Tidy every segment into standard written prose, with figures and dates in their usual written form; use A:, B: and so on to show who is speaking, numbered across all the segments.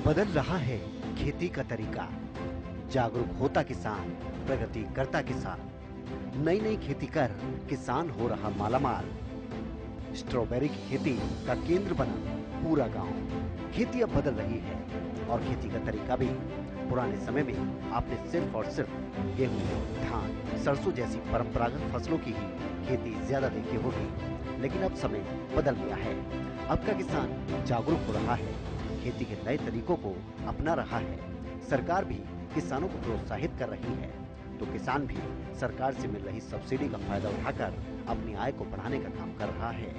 A: बदल रहा है खेती का तरीका, जागरूक होता किसान, प्रगति करता किसान। नई नई खेती कर किसान हो रहा मालामाल। स्ट्रॉबेरी की खेती का केंद्र बना पूरा गांव। खेती अब बदल रही है और खेती का तरीका भी। पुराने समय में आपने सिर्फ और सिर्फ गेहूं, धान, सरसों जैसी परंपरागत फसलों की ही खेती ज्यादा देखी होगी, लेकिन अब समय बदल गया है। अब का किसान जागरूक हो रहा है, खेती के नए तरीकों को अपना रहा है। सरकार भी किसानों को प्रोत्साहित कर रही है, तो किसान भी सरकार से मिल रही सब्सिडी का फायदा उठाकर अपनी आय को बढ़ाने का काम कर रहा है।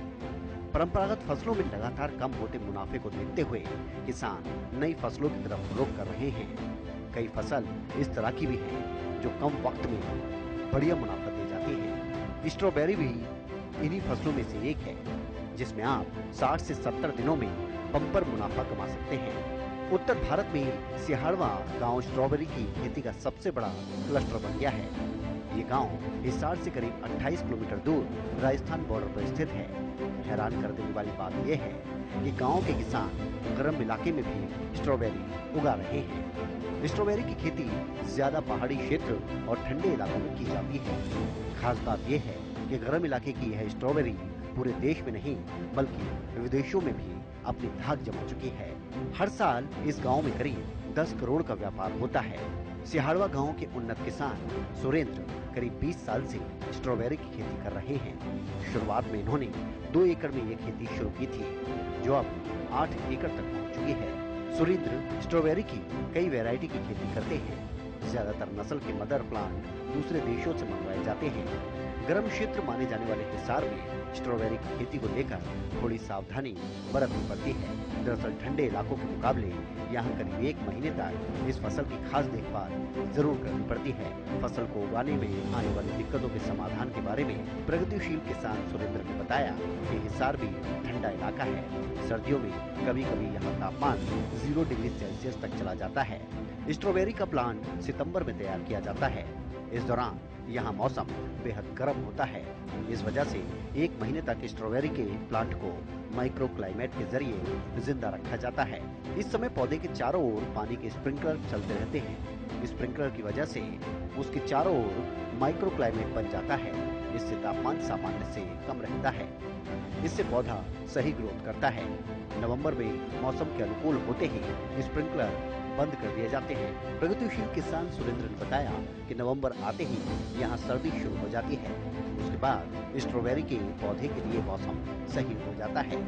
A: परंपरागत फसलों में लगातार कम होते मुनाफे को देखते हुए किसान नई फसलों की तरफ रुख कर रहे हैं। कई फसल इस तरह की भी हैं जो कम वक्त में बढ़िया मुनाफा दे जाती है। स्ट्रॉबेरी भी इन्हीं फसलों में से एक है, जिसमें आप 60 से 70 दिनों में बम्पर मुनाफा कमा सकते हैं। उत्तर भारत में सिहाड़वा गांव स्ट्रॉबेरी की खेती का सबसे बड़ा क्लस्टर बन गया है। ये गांव हिसार से करीब 28 किलोमीटर दूर राजस्थान बॉर्डर पर स्थित है। हैरान कर देने वाली बात यह है कि गांव के किसान गर्म इलाके में भी स्ट्रॉबेरी उगा रहे हैं। स्ट्रॉबेरी की खेती ज्यादा पहाड़ी क्षेत्र और ठंडे इलाकों में की जाती है। खास बात यह है कि गर्म इलाके की यह स्ट्रॉबेरी पूरे देश में नहीं बल्कि विदेशों में भी अपनी धाक जमा चुकी है। हर साल इस गांव में करीब 10 करोड़ का व्यापार होता है। सिहाड़वा गांव के उन्नत किसान सुरेंद्र करीब 20 साल से स्ट्रॉबेरी की खेती कर रहे हैं। शुरुआत में इन्होंने 2 एकड़ में ये खेती शुरू की थी, जो अब 8 एकड़ तक पहुंच चुकी है। सुरेंद्र स्ट्रॉबेरी की कई वैरायटी की खेती करते हैं। ज्यादातर नस्ल के मदर प्लांट दूसरे देशों से मंगवाए जाते हैं। गर्म क्षेत्र माने जाने वाले हिसार में स्ट्रॉबेरी की खेती को लेकर थोड़ी सावधानी बरतनी पड़ती है। दरअसल ठंडे इलाकों के मुकाबले यहाँ करीब 1 महीने तक इस फसल की खास देखभाल जरूर करनी पड़ती है। फसल को उगाने में आने वाली दिक्कतों के समाधान के बारे में प्रगतिशील किसान सुरेंद्र ने बताया कि हिसार भी ठंडा इलाका है। सर्दियों में कभी कभी यहाँ तापमान 0 डिग्री सेल्सियस तक चला जाता है। स्ट्रॉबेरी का प्लांट सितंबर में तैयार किया जाता है। इस दौरान यहाँ मौसम बेहद गर्म होता है। इस वजह से 1 महीने तक स्ट्रॉबेरी के प्लांट को माइक्रो क्लाइमेट के जरिए जिंदा रखा जाता है। इस समय पौधे के चारों ओर पानी के स्प्रिंकलर चलते रहते हैं। स्प्रिंकलर की वजह से उसके चारों ओर माइक्रो क्लाइमेट बन जाता है। इससे तापमान सामान्य से कम रहता है। इससे पौधा सही ग्रोथ करता है। नवंबर में मौसम के अनुकूल होते ही स्प्रिंकलर बंद कर दिए जाते हैं। प्रगतिशील किसान सुरेंद्र ने बताया कि नवंबर आते ही यहाँ सर्दी शुरू हो जाती है। उसके बाद स्ट्रॉबेरी के पौधे के लिए मौसम सही हो जाता है।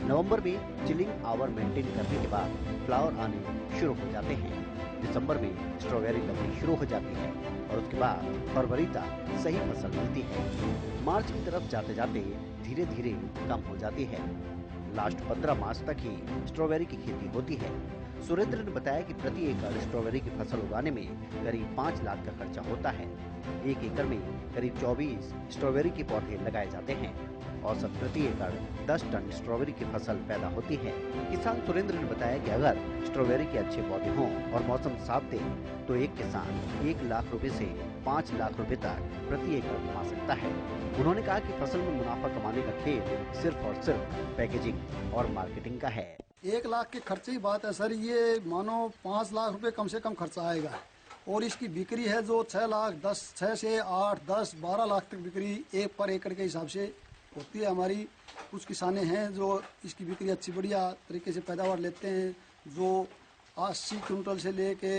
A: नवंबर में चिलिंग आवर मेंटेन करने के बाद फ्लावर आने शुरू हो जाते हैं। दिसंबर में स्ट्रॉबेरी लगनी शुरू हो जाती है और उसके बाद फरवरी तक सही फसल मिलती है। मार्च की तरफ जाते जाते धीरे धीरे कम हो जाती है। लास्ट 15 मार्च तक ही स्ट्रॉबेरी की खेती होती है। सुरेंद्र ने बताया कि प्रति एकड़ स्ट्रॉबेरी की फसल उगाने में करीब 5 लाख का खर्चा होता है। 1 एकड़ में करीब 24 स्ट्रॉबेरी के पौधे लगाए जाते हैं। औसत प्रति एकड़ 10 टन स्ट्रॉबेरी की फसल पैदा होती है। किसान सुरेंद्र ने बताया कि अगर स्ट्रॉबेरी के अच्छे पौधे हों और मौसम साथ दे तो एक किसान 1 लाख रुपए से 5 लाख रुपए तक प्रति एकड़ कमा सकता है। उन्होंने कहा कि फसल में मुनाफा कमाने का खेल सिर्फ और सिर्फ पैकेजिंग और मार्केटिंग का है।
B: 1 लाख के खर्चे की बात है सर, ये मानो 5 लाख रुपए कम से कम खर्चा आएगा और इसकी बिक्री है जो 6 लाख 10 6 से 8 10 12 लाख तक बिक्री 1 पर एकड़ के हिसाब से होती है। हमारी कुछ किसाने हैं जो इसकी बिक्री अच्छी बढ़िया तरीके से पैदावार लेते हैं, जो 80 कुंटल से लेके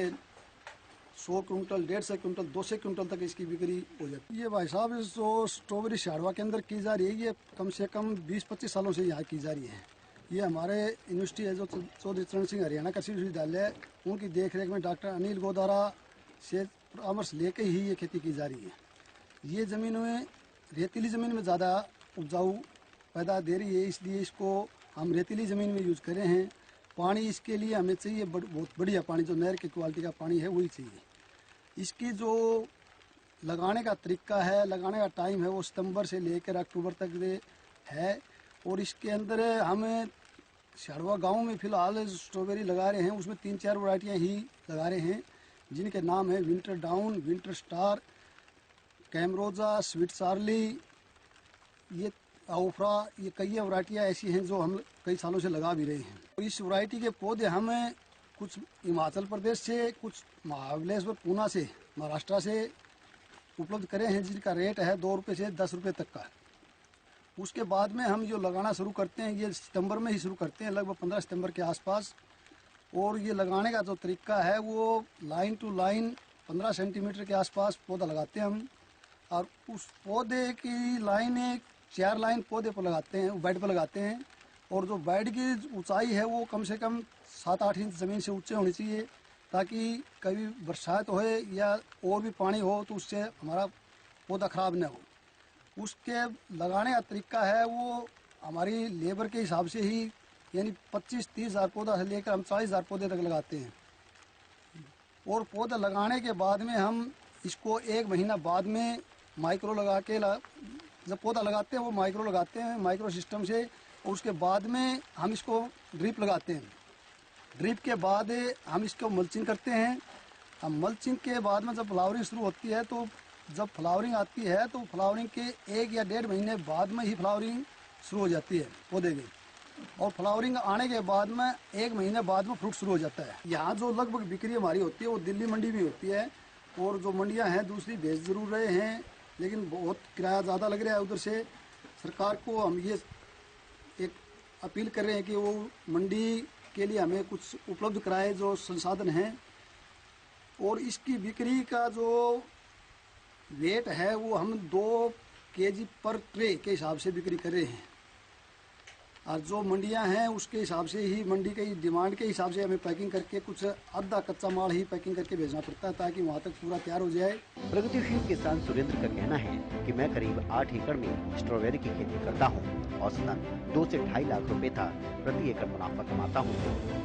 B: 100 कुंटल 150 कुंटल 200 कुंटल तक इसकी बिक्री हो जाती है। ये भाई साहब जो स्ट्रॉबेरी सिहाड़वा के अंदर की जा रही है, ये कम से कम 20-25 सालों से यहाँ की जा रही है। ये हमारे यूनिवर्सिटी है जो चौधरी चरण सिंह हरियाणा कृषि विश्वविद्यालय, उनकी देखरेख में डॉक्टर अनिल गोदारा से परामर्श लेके ही ये खेती की जा रही है। ये ज़मीन में रेतीली ज़मीन में ज़्यादा उपजाऊ पैदा दे रही है, इसलिए इसको हम रेतीली ज़मीन में यूज करे हैं। पानी इसके लिए हमें चाहिए बहुत बढ़िया पानी, जो नहर की क्वालिटी का पानी है वही चाहिए। इसकी जो लगाने का तरीका है, लगाने का टाइम है, वो सितंबर से लेकर अक्टूबर तक है। और इसके अंदर हमें सिहाड़वा गांव में फिलहाल स्ट्रॉबेरी लगा रहे हैं, उसमें 3-4 वैरायटियाँ ही लगा रहे हैं, जिनके नाम है Winter Dawn, Winter Star, Camarosa, Sweet Charlie, ये ओफ्रा, ये कई वैरायटियाँ ऐसी हैं जो हम कई सालों से लगा भी रहे हैं। इस वैरायटी के पौधे हमें कुछ हिमाचल प्रदेश से, कुछ महाबलेश्वर पूना से, महाराष्ट्र से उपलब्ध करे हैं, जिनका रेट है 2 रुपये से 10 रुपये तक का। उसके बाद में हम जो लगाना शुरू करते हैं, ये सितंबर में ही शुरू करते हैं, लगभग 15 सितंबर के आसपास। और ये लगाने का जो तरीका है वो लाइन टू लाइन 15 सेंटीमीटर के आसपास पौधा लगाते हैं हम। और उस पौधे की लाइन 4 लाइन पौधे पर लगाते हैं, बेड पर लगाते हैं। और जो बेड की ऊंचाई है वो कम से कम 7-8 इंच ज़मीन से ऊंचे होनी चाहिए, ताकि कभी बरसात हो या और भी पानी हो तो उससे हमारा पौधा ख़राब न हो। उसके लगाने का तरीका है वो हमारी लेबर के हिसाब से ही, यानी 25-30 हज़ार पौधा से लेकर हम 40 हज़ार पौधे तक लगाते हैं। और पौधा लगाने के बाद में हम इसको 1 महीना बाद में माइक्रो लगा के जब पौधा लगाते हैं वो माइक्रो लगाते हैं, माइक्रो सिस्टम से। और उसके बाद में हम इसको ड्रिप लगाते हैं। ड्रिप के बाद हम इसको मल्चिंग करते हैं। हम मल्चिंग के बाद में जब फ्लावरिंग शुरू होती है, तो जब फ्लावरिंग आती है तो फ्लावरिंग के 1 या 1.5 महीने बाद में ही फ्लावरिंग शुरू हो जाती है पौधे की। और फ्लावरिंग आने के बाद में 1 महीने बाद में फ्रूट शुरू हो जाता है। यहाँ जो लगभग बिक्री हमारी होती है वो दिल्ली मंडी में होती है। और जो मंडियाँ हैं दूसरी भेज जरूर रहे हैं, लेकिन बहुत किराया ज़्यादा लग रहा है उधर से। सरकार को हम ये एक अपील कर रहे हैं कि वो मंडी के लिए हमें कुछ उपलब्ध कराए जो संसाधन हैं। और इसकी बिक्री का जो रेट है वो हम 2 केजी पर ट्रे के हिसाब से बिक्री कर रहे हैं। और जो मंडियां हैं उसके हिसाब से ही, मंडी की डिमांड के हिसाब से हमें पैकिंग करके कुछ आधा कच्चा माल ही पैकिंग करके भेजना पड़ता है, ताकि वहाँ तक पूरा तैयार हो जाए।
A: प्रगतिशील किसान सुरेंद्र का कहना है कि मैं करीब 8 एकड़ में स्ट्रॉबेरी की खेती करता हूँ। औसतन 2 से 2.5 लाख रुपए तक प्रति एकड़ मुनाफा कमाता हूँ।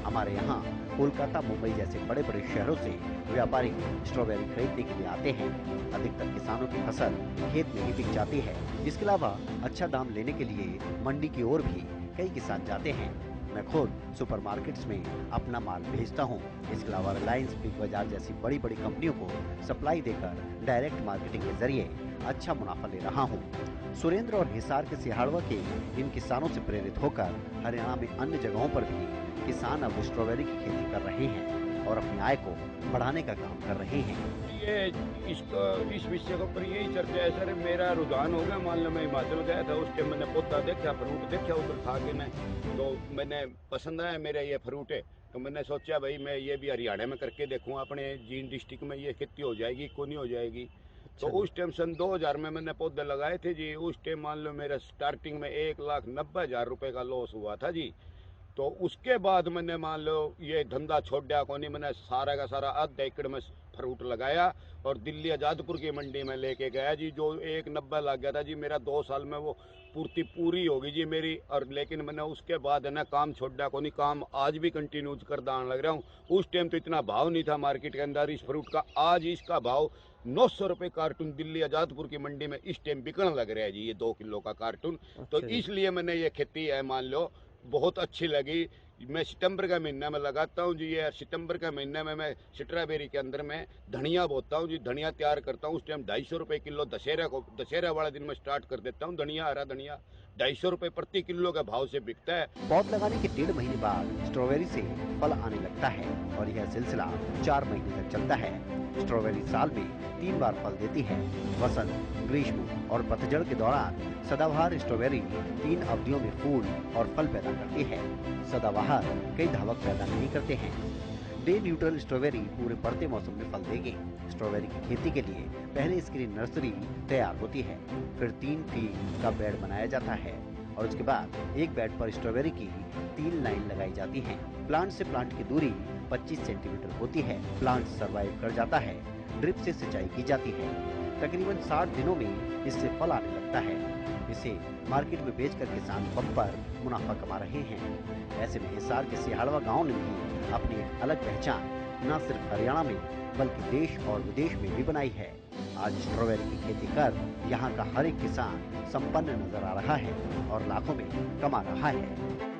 A: हमारे यहाँ कोलकाता, मुंबई जैसे बड़े बड़े शहरों से व्यापारी स्ट्रॉबेरी खरीदने के लिए आते हैं। अधिकतर किसानों की फसल खेत में ही बिक जाती है। इसके अलावा अच्छा दाम लेने के लिए मंडी की ओर भी कई किसान जाते हैं। मैं खुद सुपरमार्केट्स में अपना माल भेजता हूँ। इसके अलावा रिलायंस, बिग बाजार जैसी बड़ी बड़ी कंपनियों को सप्लाई देकर डायरेक्ट मार्केटिंग के जरिए अच्छा मुनाफा ले रहा हूँ। सुरेंद्र और हिसार के सिहाड़वा के इन किसानों से प्रेरित होकर हरियाणा में अन्य जगहों पर भी किसान अब स्ट्रॉबेरी की खेती कर रहे हैं और अपनी आय को बढ़ाने का काम कर रहे हैं।
C: ये इस विषय के ऊपर यही चर्चा है सर। मेरा रुझान हो गया, मान लो मैं हिमाचल गया था, उस टाइम मैंने पौधा देखा, फ्रूट देखा उधर खा के मैं, तो मैंने पसंद आया मेरे ये फ्रूट है। तो मैंने सोचा भाई मैं ये भी हरियाणा में करके देखूँ, अपने जींद डिस्ट्रिक्ट में ये खेती हो जाएगी को नहीं हो जाएगी। तो उस टाइम सन 2000 में मैंने पौधे लगाए थे जी। उस टाइम मान लो मेरा स्टार्टिंग में 1,90,000 रुपये का लॉस हुआ था जी। तो उसके बाद मैंने मान लो ये धंधा छोड़ दिया को नहीं, मैंने सारा का सारा आधा एकड़ में फ्रूट लगाया और दिल्ली आज़ादपुर की मंडी में लेके गया जी। जो 1,90 लग गया था जी, मेरा 2 साल में वो पूर्ति पूरी होगी जी मेरी। और लेकिन मैंने उसके बाद है ना काम छोड़ दिया को नहीं, काम आज भी कंटिन्यू कर दान लग रहा हूँ। उस टाइम तो इतना भाव नहीं था मार्केट के अंदर इस फ्रूट का, आज इसका भाव 900 रुपये कार्टून दिल्ली आज़ादपुर की मंडी में इस टाइम बिकने लग रहा है जी, ये 2 किलो का कार्टून। तो इसलिए मैंने ये खेती है मान लो बहुत अच्छी लगी। मैं सितंबर का महीना में लगाता हूँ जी। ये सितंबर के महीने में मैं स्ट्रॉबेरी के अंदर में धनिया बोता हूँ जी, धनिया तैयार करता हूँ। उस टाइम 250 रुपये किलो, दशहरा वाला दिन में स्टार्ट कर देता हूँ। धनिया, हरा धनिया 250 रुपये प्रति किलो के भाव से बिकता है।
A: पौध लगाने के 1.5 महीने बाद स्ट्रॉबेरी से फल आने लगता है और यह सिलसिला 4 महीने तक चलता है। स्ट्रॉबेरी साल में 3 बार फल देती है। वसंत, ग्रीष्म और पतझड़ के दौरान सदाबहार स्ट्रॉबेरी 3 अवधियों में फूल और फल पैदा करती है। सदाबहार कई धावक पैदा नहीं करते हैं। डे न्यूट्रल स्ट्रॉबेरी पूरे बढ़ते मौसम में फल देगी। स्ट्रॉबेरी की खेती के लिए पहले इसके लिए नर्सरी तैयार होती है, फिर 3 फीट का बेड बनाया जाता है और उसके बाद एक बेड पर स्ट्रॉबेरी की 3 लाइन लगाई जाती हैं। प्लांट से प्लांट की दूरी 25 सेंटीमीटर होती है। प्लांट सर्वाइव कर जाता है। ड्रिप से सिंचाई की जाती है। तकरीबन 60 दिनों में इससे फल आने लगता है। इसे मार्केट में बेचकर किसान बम्पर मुनाफा कमा रहे हैं। ऐसे में हिसार के सिहाड़वा गांव ने भी अपनी एक अलग पहचान न सिर्फ हरियाणा में बल्कि देश और विदेश में भी बनाई है। आज स्ट्रॉबेरी की खेती कर यहाँ का हर एक किसान संपन्न नजर आ रहा है और लाखों में कमा रहा है।